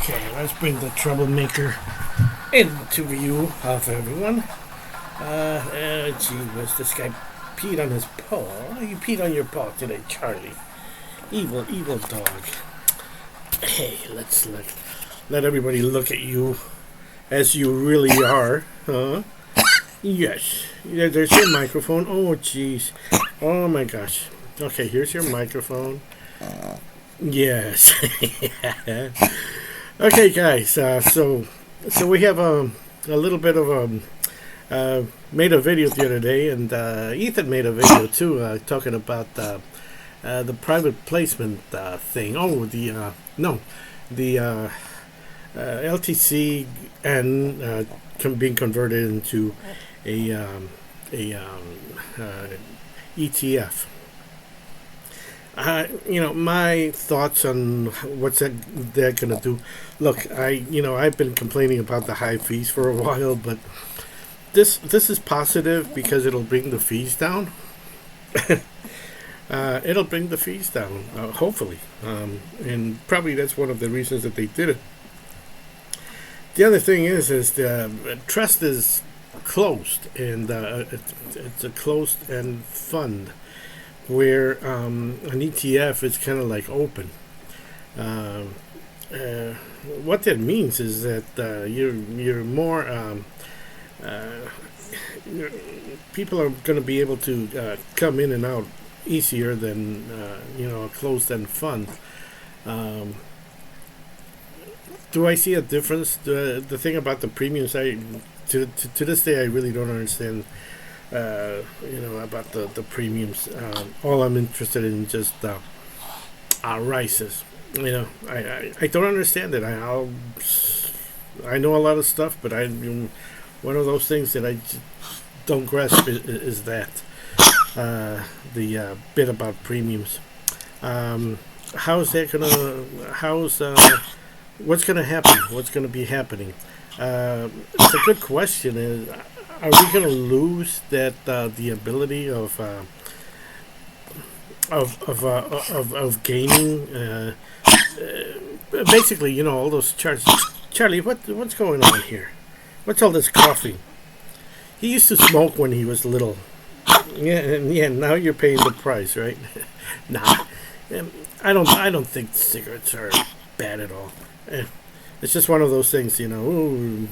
Okay, let's bring the troublemaker into view of everyone. Gee whiz, this guy peed on his paw. You peed on your paw today, Charlie. Evil, evil dog. Hey, let's let everybody look at you as you really are, huh? Yes. Yeah, there's your microphone. Oh, jeez. Oh, my gosh. Okay, here's your microphone. Yes. Okay, guys. So we have a little bit of made a video the other day, and Ethan made a video too, talking about the private placement thing. Oh, the LTC and being converted into a ETF. My thoughts on what's they're gonna do. Look, I've been complaining about the high fees for a while, but this is positive because it'll bring the fees down. It'll bring the fees down, hopefully, and probably that's one of the reasons that they did it. The other thing is the trust is closed, and it's a closed-end fund, where an ETF is kind of like open. What that means is that you're more people are going to be able to come in and out easier than a closed-end fund. Do I see a difference? The thing about the premiums, to this day I really don't understand. About the premiums. All I'm interested in just rises. I don't understand it. I know a lot of stuff, but one of those things that I just don't grasp is that the bit about premiums. What's gonna happen? What's gonna be happening? It's a good question. Are we going to lose that the ability of gaining? Basically, all those charts. Charlie, what's going on here? What's all this coffee? He used to smoke when he was little. Yeah. Now you're paying the price, right? Nah, I don't think cigarettes are bad at all. It's just one of those things, Ooh,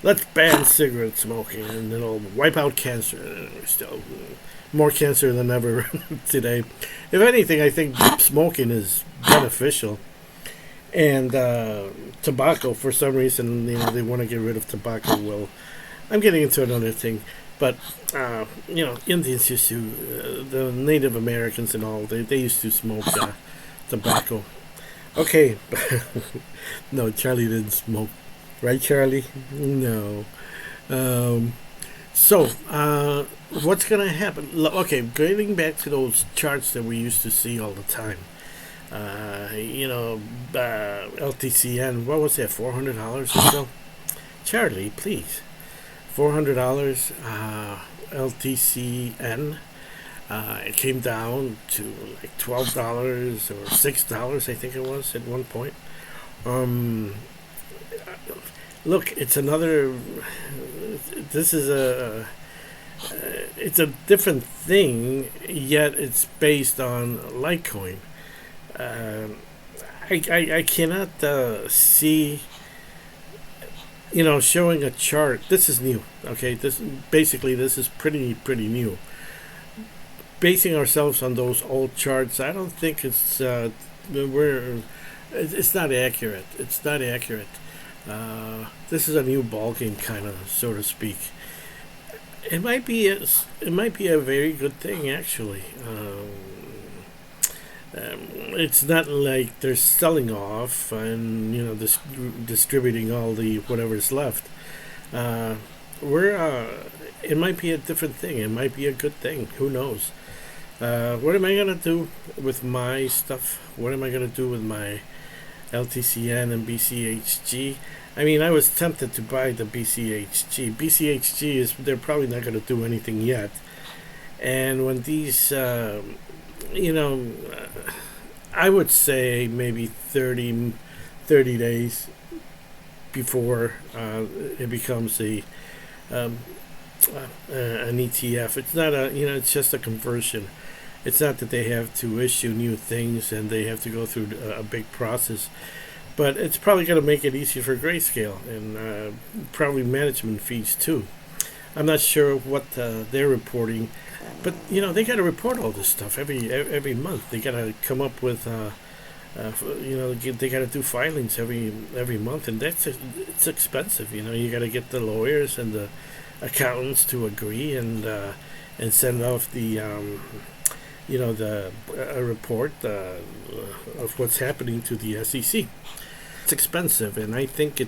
let's ban cigarette smoking, and it'll wipe out cancer. Still, more cancer than ever today. If anything, I think smoking is beneficial. And tobacco, for some reason, they want to get rid of tobacco. Well, I'm getting into another thing. But, Indians used to, the Native Americans and all, they used to smoke tobacco. Okay. No, Charlie didn't smoke. Right, Charlie? No. What's going to happen? Okay, getting back to those charts that we used to see all the time. LTCN, what was that, $400 or so? Charlie, please. $400, LTCN. It came down to like $12 or $6, I think it was, at one point. Look, it's another. This is it's a different thing, yet it's based on Litecoin. I cannot see. Showing a chart. This is new. Okay, this is pretty new. Basing ourselves on those old charts, I don't think it's it's not accurate. It's not accurate. This is a new ballgame, kind of, so to speak. It might be a very good thing, actually. It's not like they're selling off and distributing all the whatever's left. It might be a different thing. It might be a good thing. Who knows? What am I gonna do with my stuff? What am I gonna do with my LTCN and BCHG? I mean, I was tempted to buy the BCHG. BCHG they're probably not going to do anything yet. And when these, I would say maybe 30 30 days before it becomes um, an ETF. It's not it's just a conversion. It's not that they have to issue new things and they have to go through a big process, but it's probably going to make it easier for Grayscale and probably management fees too. I'm not sure what they're reporting, but they got to report all this stuff every month. They got to come up with they got to do filings every month, and it's expensive. You got to get the lawyers and the accountants to agree and send off the a report of what's happening to the SEC. It's expensive, and I think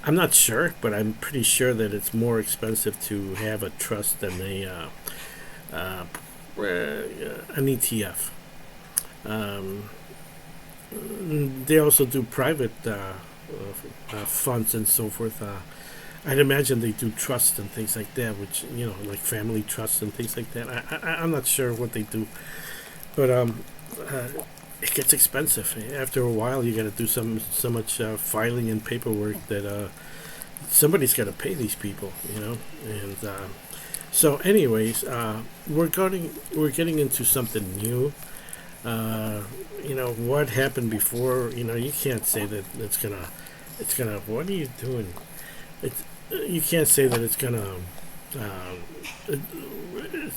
I'm not sure, but I'm pretty sure that it's more expensive to have a trust than an ETF. They also do private funds and so forth. I'd imagine they do trusts and things like that, which like family trusts and things like that. I'm not sure what they do, but it gets expensive. After a while, you got to do so much filing and paperwork that somebody's got to pay these people, And so, anyways, we're getting into something new. What happened before. You can't say that it's gonna. What are you doing? You can't say that it's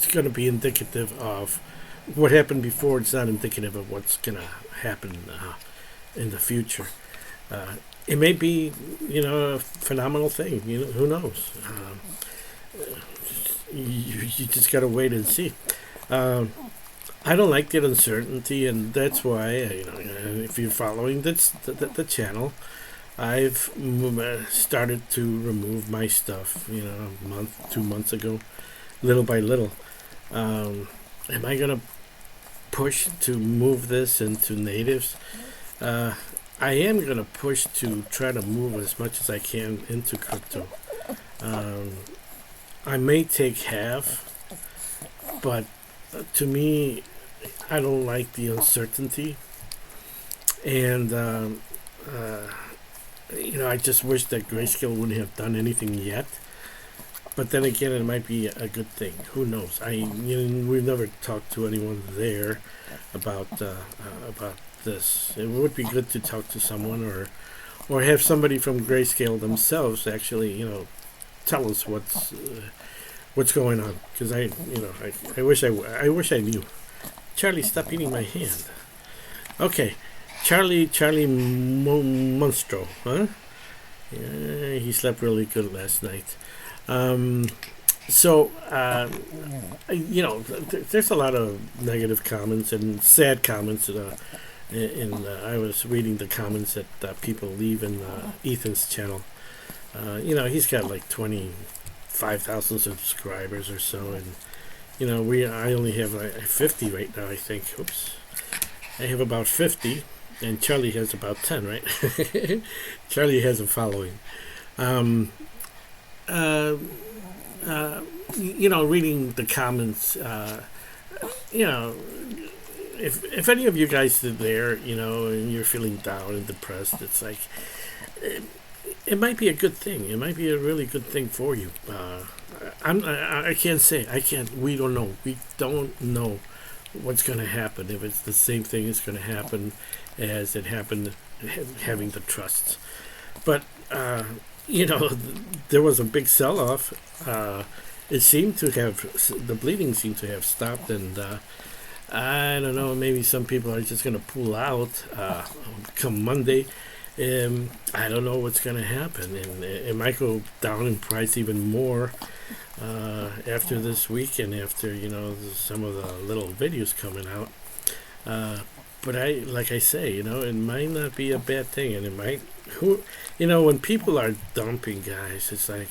gonna be indicative of what happened before. It's not indicative of what's gonna happen in the future. It may be, a phenomenal thing. Who knows? You just gotta wait and see. I don't like the uncertainty, and that's why, if you're following the channel, I've started to remove my stuff, a month, 2 months ago, little by little. Am I going to push to move this into natives? I am going to push to try to move as much as I can into crypto. I may take half, but to me, I don't like the uncertainty, and I just wish that Grayscale wouldn't have done anything yet. But then again, it might be a good thing. Who knows? We've never talked to anyone there about this. It would be good to talk to someone, or have somebody from Grayscale themselves actually, tell us what's going on. Because I wish I knew. Charlie, stop eating my hand. Okay, Charlie Monstro, huh? Yeah, he slept really good last night. There's a lot of negative comments and sad comments. I was reading the comments that people leave in Ethan's channel. He's got like 25,000 subscribers or so, and I only have 50 right now, I think. Oops. I have about 50, and Charlie has about 10, right? Charlie has a following. Reading the comments, if any of you guys are there, and you're feeling down and depressed, it's like, it might be a good thing. It might be a really good thing for you. I can't say. We don't know. We don't know what's going to happen. If it's the same thing is going to happen as it happened having the trusts. But, there was a big sell-off. It seemed to have, the bleeding seemed to have stopped, and I don't know, maybe some people are just going to pull out come Monday. I don't know what's going to happen, and it might go down in price even more after this week and after some of the little videos coming out. But like I say, it might not be a bad thing, and it might. When people are dumping, guys, it's like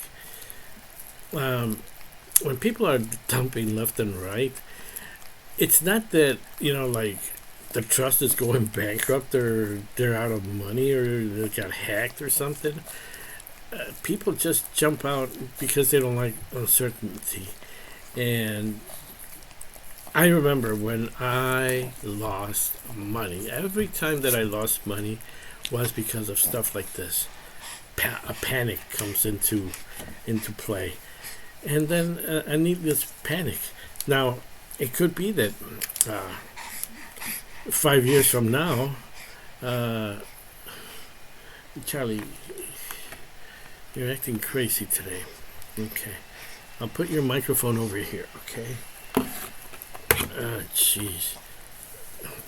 when people are dumping left and right. It's not that like the trust is going bankrupt or they're out of money or they got hacked or something. People just jump out because they don't like uncertainty. And I remember when I lost money, every time that I lost money was because of stuff like this. A panic comes into play, and then a needless panic. Now, it could be that 5 years from now, Charlie, you're acting crazy today. Okay, I'll put your microphone over here. Okay. Jeez,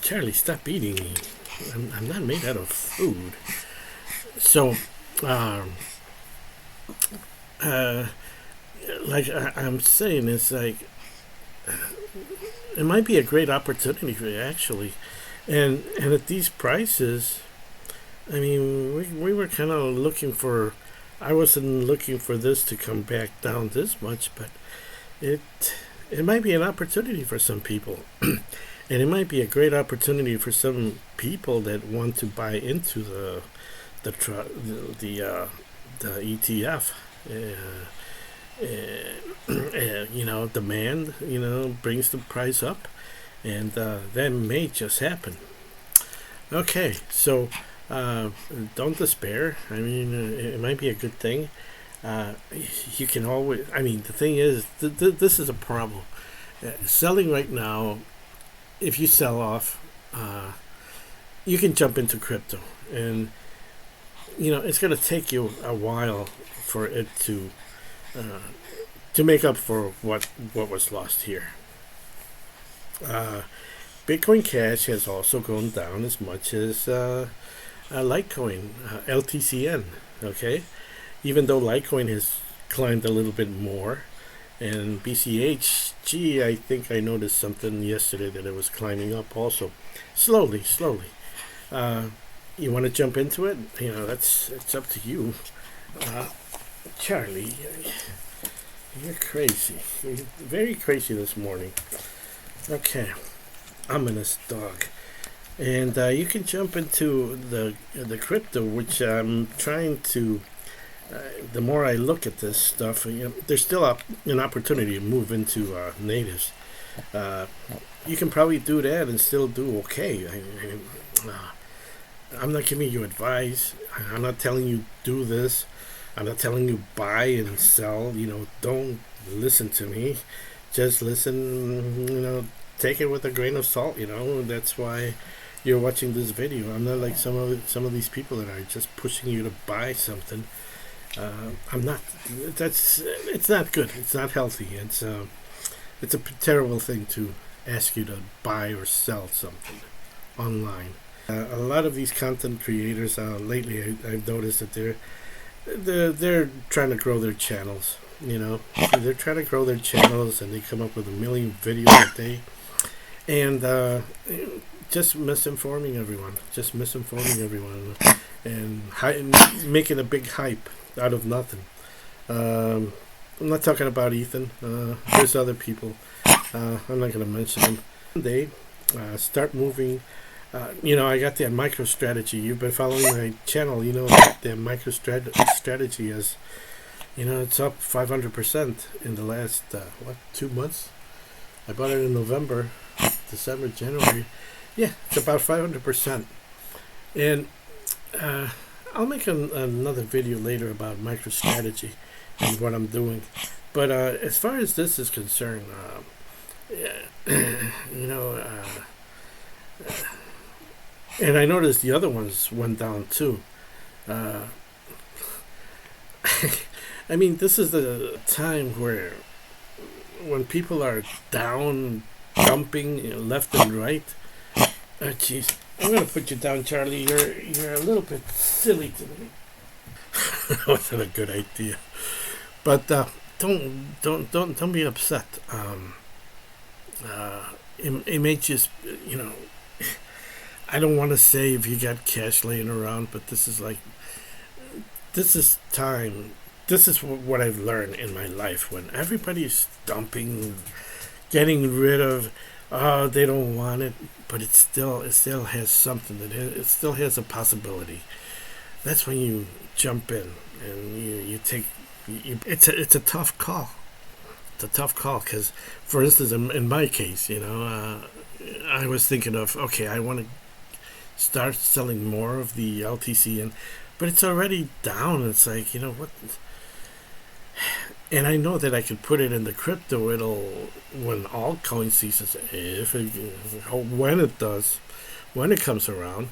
Charlie, stop eating me. I'm not made out of food. So, like I'm saying, it's like it might be a great opportunity for you, actually, and at these prices, I mean, we were kind of looking for. I wasn't looking for this to come back down this much, but it might be an opportunity for some people, and it might be a great opportunity for some people that want to buy into the ETF. Demand, brings the price up, and that may just happen. Okay, so don't despair. I mean, it might be a good thing. You can always. I mean, the thing is, this is a problem. Selling right now, if you sell off, you can jump into crypto, and it's going to take you a while for it to make up for what was lost here. Bitcoin Cash has also gone down as much as Litecoin, LTCN. Okay, even though Litecoin has climbed a little bit more, and BCH, I think I noticed something yesterday that it was climbing up also, slowly. You want to jump into it? It's up to you. Charlie, you're crazy. You're very crazy this morning. Okay, ominous dog. And you can jump into the crypto, which I'm trying to. The more I look at this stuff, there's still an opportunity to move into natives. You can probably do that and still do okay. I'm not giving you advice. I'm not telling you do this. I'm not telling you buy and sell. Don't listen to me. Just listen. Take it with a grain of salt. That's why you're watching this video. I'm not like some of these people that are just pushing you to buy something. I'm not. It's not good. It's not healthy. It's a terrible thing to ask you to buy or sell something online. A lot of these content creators lately, I've noticed that they're trying to grow their channels. They're trying to grow their channels, and they come up with 1 million videos a day, and just misinforming everyone, and making a big hype out of nothing. I'm not talking about Ethan. There's other people. I'm not going to mention them. They start moving. I got that MicroStrategy. You've been following my channel. That MicroStrategy is, it's up 500% in the last 2 months. I bought it in November, December, January. Yeah, it's about 500%. And I'll make another video later about MicroStrategy and what I'm doing. But as far as this is concerned, and I noticed the other ones went down too. I mean, this is the time when people are down, dumping left and right. Jeez, I'm gonna put you down, Charlie. You're a little bit silly today. That wasn't a good idea, but don't be upset. It may just I don't want to say if you got cash laying around, but this is time. This is what I've learned in my life. When everybody's dumping, getting rid of, they don't want it, but it still has something. It still has a possibility. That's when you jump in and you take. It's a tough call. It's a tough call because, for instance, in my case, I was thinking of, okay, I want to start selling more of the LTCN, but it's already down. It's like, what? And I know that I could put it in the crypto. It'll, when altcoin seasons, when it does, when it comes around,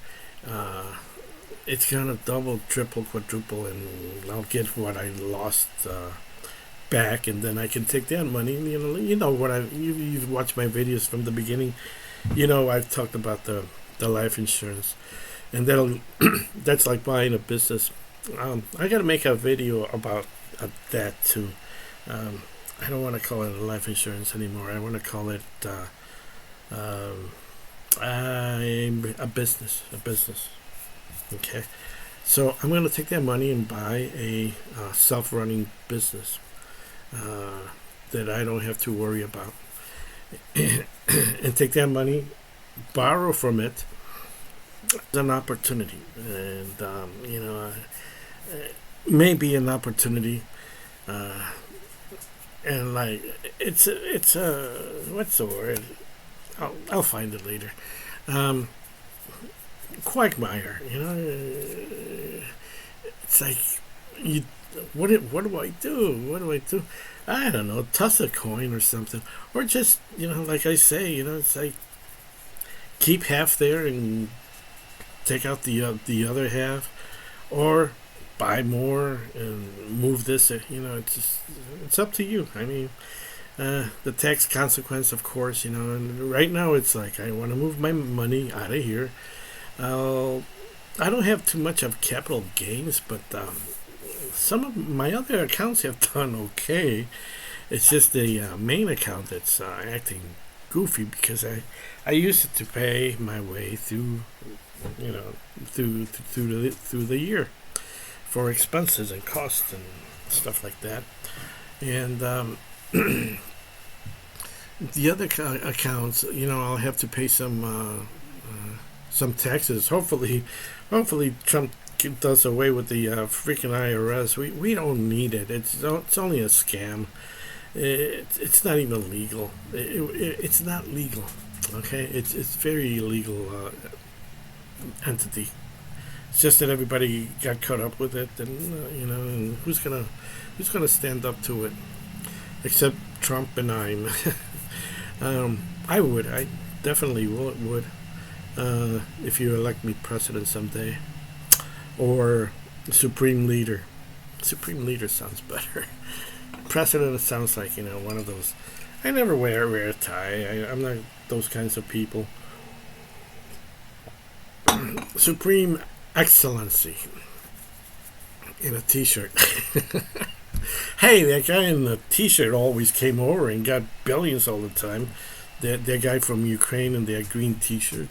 it's gonna double, triple, quadruple, and I'll get what I lost back, and then I can take that money. You've watched my videos from the beginning. I've talked about the life insurance, and that's like buying a business. I gotta make a video about that too. I don't want to call it life insurance anymore. I want to call it a business. Okay, so I'm going to take that money and buy a self-running business that I don't have to worry about, and take that money, borrow from it. It's an opportunity, and maybe an opportunity. And like it's what's the word? I'll find it later. Quagmire, it's like what do I do? What do I do? I don't know. Toss a coin or something, or just like I say, it's like keep half there and take out the other half, or buy more and move this. It's up to you. I mean, the tax consequence, of course. And right now it's like I want to move my money out of here. I don't have too much of capital gains, but some of my other accounts have done okay. It's just the main account that's acting goofy, because I used it to pay my way through through the year for expenses and costs and stuff like that. And the other accounts, I'll have to pay some taxes. Hopefully Trump does away with the freaking IRS. We don't need it. It's only a scam. It's not even legal. It's not legal. Okay, it's very illegal entity. It's just that everybody got caught up with it, and and who's gonna stand up to it, except Trump and I'm. I definitely would, if you elect me president someday, or Supreme Leader. Supreme Leader sounds better. President sounds like one of those. I never wear a tie. I'm not those kinds of people. Supreme Excellency in a t-shirt. Hey, that guy in the t-shirt always came over and got billions all the time. That guy from Ukraine in that green t-shirt.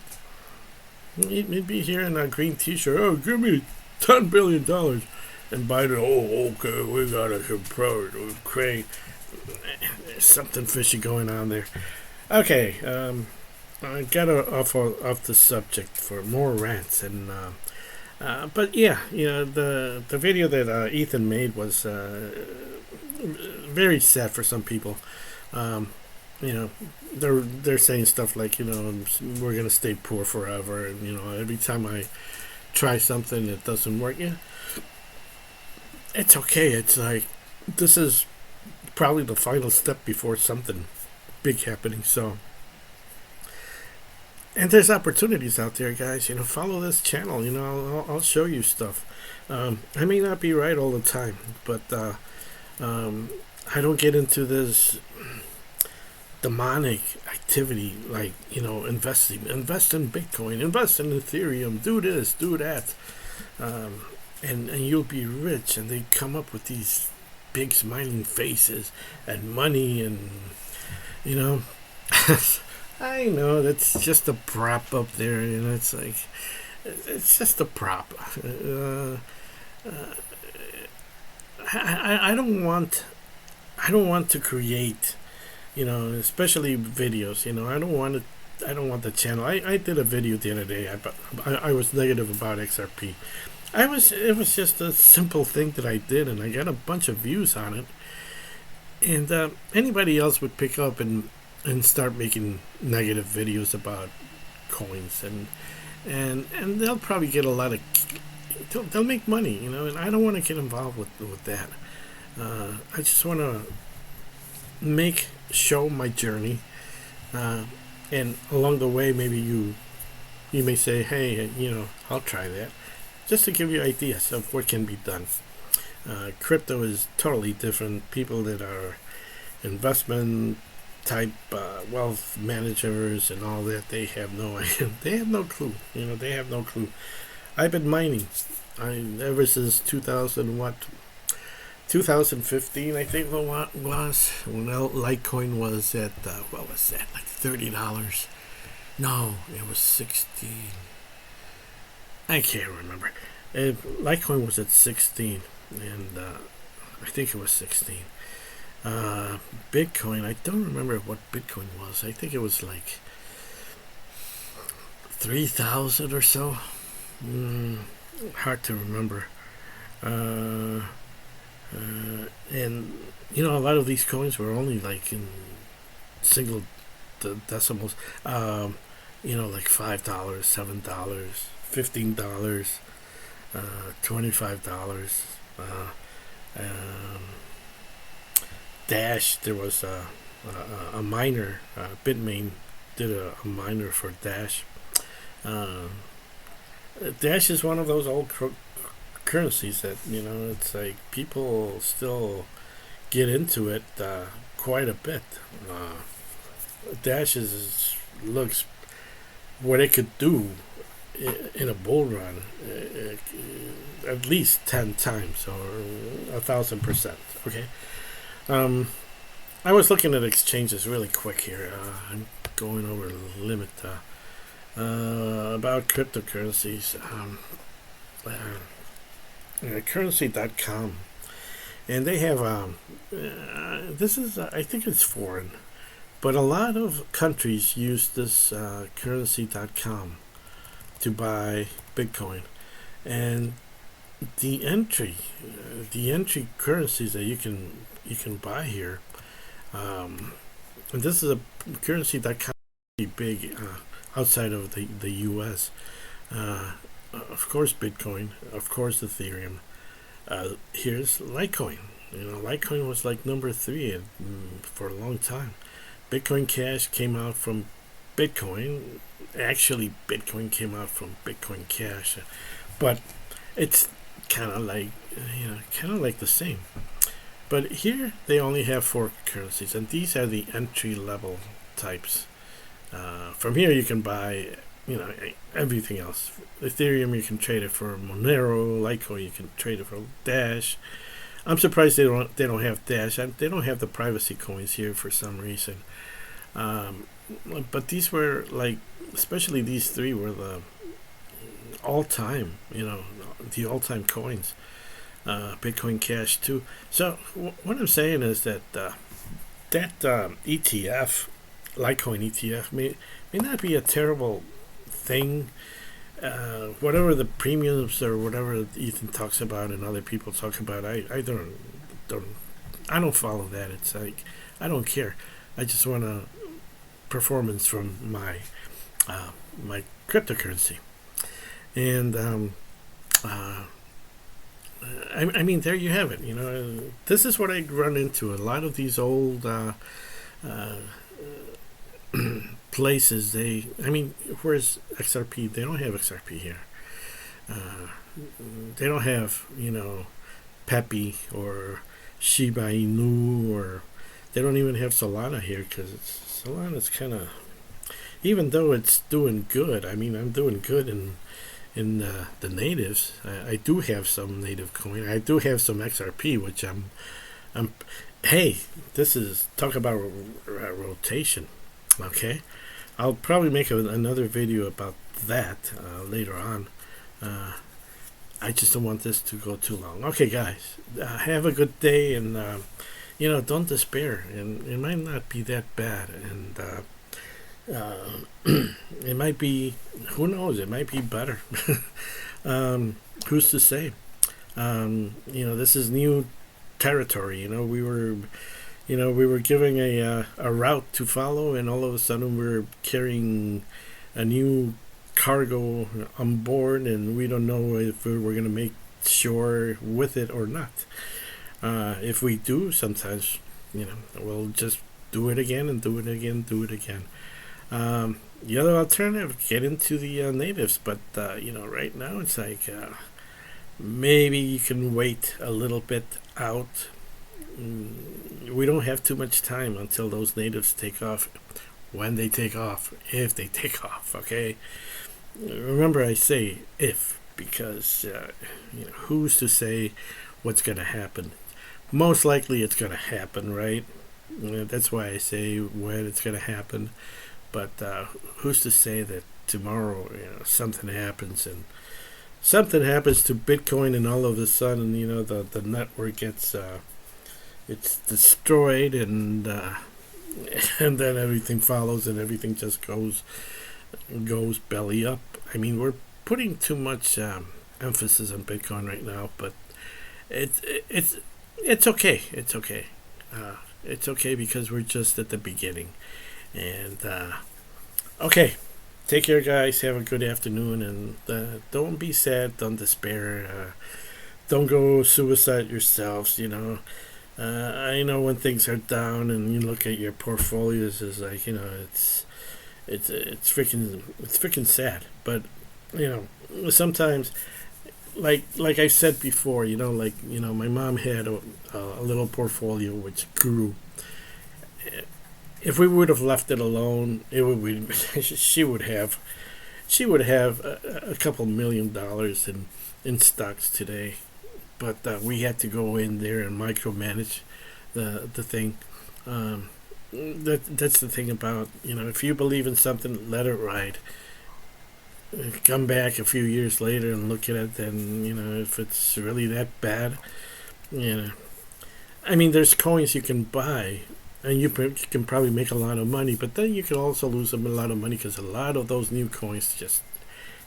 He'd be here in a green t-shirt. Oh, give me $10 billion. And Biden, okay, we got to support Ukraine. There's something fishy going on there. Okay, I got off the subject for more rants, and but yeah, the video that Ethan made was very sad for some people. They're saying stuff like we're gonna stay poor forever, and every time I try something it doesn't work. Yeah, it's okay. It's like this is probably the final step before something big happening. So. And there's opportunities out there, guys. Follow this channel. I'll show you stuff. I may not be right all the time, but I don't get into this demonic activity like invest in Bitcoin, invest in Ethereum, do this, do that, and you'll be rich. And they come up with these big smiling faces and money, and I know that's just a prop up there. It's like it's just a prop. I don't want to create, especially videos. I don't want the channel. I did a video the other day. I was negative about XRP. It was just a simple thing that I did, and I got a bunch of views on it. And anybody else would pick up and start making negative videos about coins, and and they'll probably get a lot of they'll make money, and I don't want to get involved with that. I just want to show my journey, and along the way, maybe you may say, hey, I'll try that, just to give you ideas of what can be done. Crypto is totally different. People that are investment type wealth managers and all that, they have no idea. They have no clue. They have no clue. I've been mining. Ever since 2015, I think what was when Litecoin was at what was that, like $30? No, it was 16. I can't remember. Litecoin was at 16, and I think it was 16. Bitcoin, I don't remember what Bitcoin was. I think it was like 3,000 or so. Hard to remember. And a lot of these coins were only like in single decimals. Like $5, $7, $15, $25. Dash, there was a miner. Bitmain did a miner for Dash. Dash is one of those old currencies that it's like people still get into it quite a bit. Dash looks what it could do in a bull run, at least 10 times or 1,000%. Okay. I was looking at exchanges really quick here. I'm going over the limit about cryptocurrencies. Currency.com, and they have this is I think it's foreign, but a lot of countries use this currency.com to buy Bitcoin, and the entry currencies that you can buy here, and this is a currency.com big outside of the U.S. Of course, Bitcoin, of course, Ethereum. Here's Litecoin. Litecoin was like number 3 for a long time. Bitcoin Cash came out from Bitcoin. Actually, Bitcoin came out from Bitcoin Cash, but it's kind of like the same. But here they only have 4 currencies, and these are the entry level types. From here you can buy everything else. Ethereum, you can trade it for Monero. Litecoin, you can trade it for Dash. I'm surprised they don't have Dash. They don't have the privacy coins here for some reason. But these were especially these 3 were the all-time, the all-time coins. Bitcoin Cash too. So what I'm saying is that ETF, Litecoin ETF, may not be a terrible thing. Whatever the premiums or whatever Ethan talks about and other people talk about, I don't follow that. It's like I don't care. I just want a performance from my cryptocurrency, and I mean, there you have it. This is what I run into. A lot of these old places. Where's XRP? They don't have XRP here. They don't have Pepe or Shiba Inu, or they don't even have Solana here, because Solana's kind of, even though it's doing good. I'm doing good in the natives. I do have some native coin. I do have some XRP, which I'm. Hey, this is talk about rotation. Okay, I'll probably make another video about that later on. I just don't want this to go too long. Okay, guys, have a good day, and don't despair. And it might not be that bad, and it might be. Who knows? It might be better. Who's to say? This is new territory. We were giving a route to follow, and all of a sudden we're carrying a new cargo on board, and we don't know if we're going to make shore with it or not. If we do, sometimes, we'll just do it again and do it again, do it again. The other alternative, get into the natives, but right now it's like maybe you can wait a little bit out. We don't have too much time until those natives take off. When they take off, if they take off, okay? Remember, I say if, because who's to say what's going to happen? Most likely it's going to happen, right? That's why I say when it's going to happen. But who's to say that tomorrow something happens to Bitcoin, and all of a sudden the network gets it's destroyed, and and then everything follows, and everything just goes belly up. I mean, we're putting too much emphasis on Bitcoin right now, but it's okay. It's okay. It's okay because we're just at the beginning. And okay, take care, guys. Have a good afternoon, and don't be sad. Don't despair. Don't go suicide yourselves. I know when things are down and you look at your portfolios, is like it's freaking sad. But sometimes, like I said before, my mom had a little portfolio which grew. If we would have left it alone, she would have a couple $1 million in stocks today. But we had to go in there and micromanage the thing. That's the thing about if you believe in something, let it ride. Come back a few years later and look at it, and if it's really that bad, I mean, there's coins you can buy, and you can probably make a lot of money, but then you can also lose a lot of money because a lot of those new coins just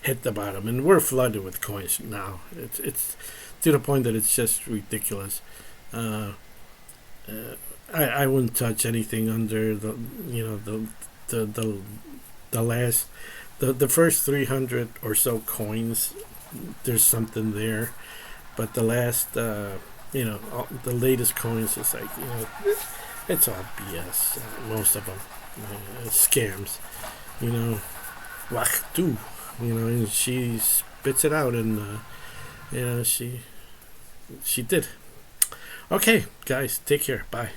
hit the bottom, and we're flooded with coins now. It's to the point that it's just ridiculous. I wouldn't touch anything under the last the first 300 or so coins. There's something there, but the last the latest coins is like it's all BS. Most of them scams. Wach do. And she spits it out, and she did. Okay, guys, take care. Bye.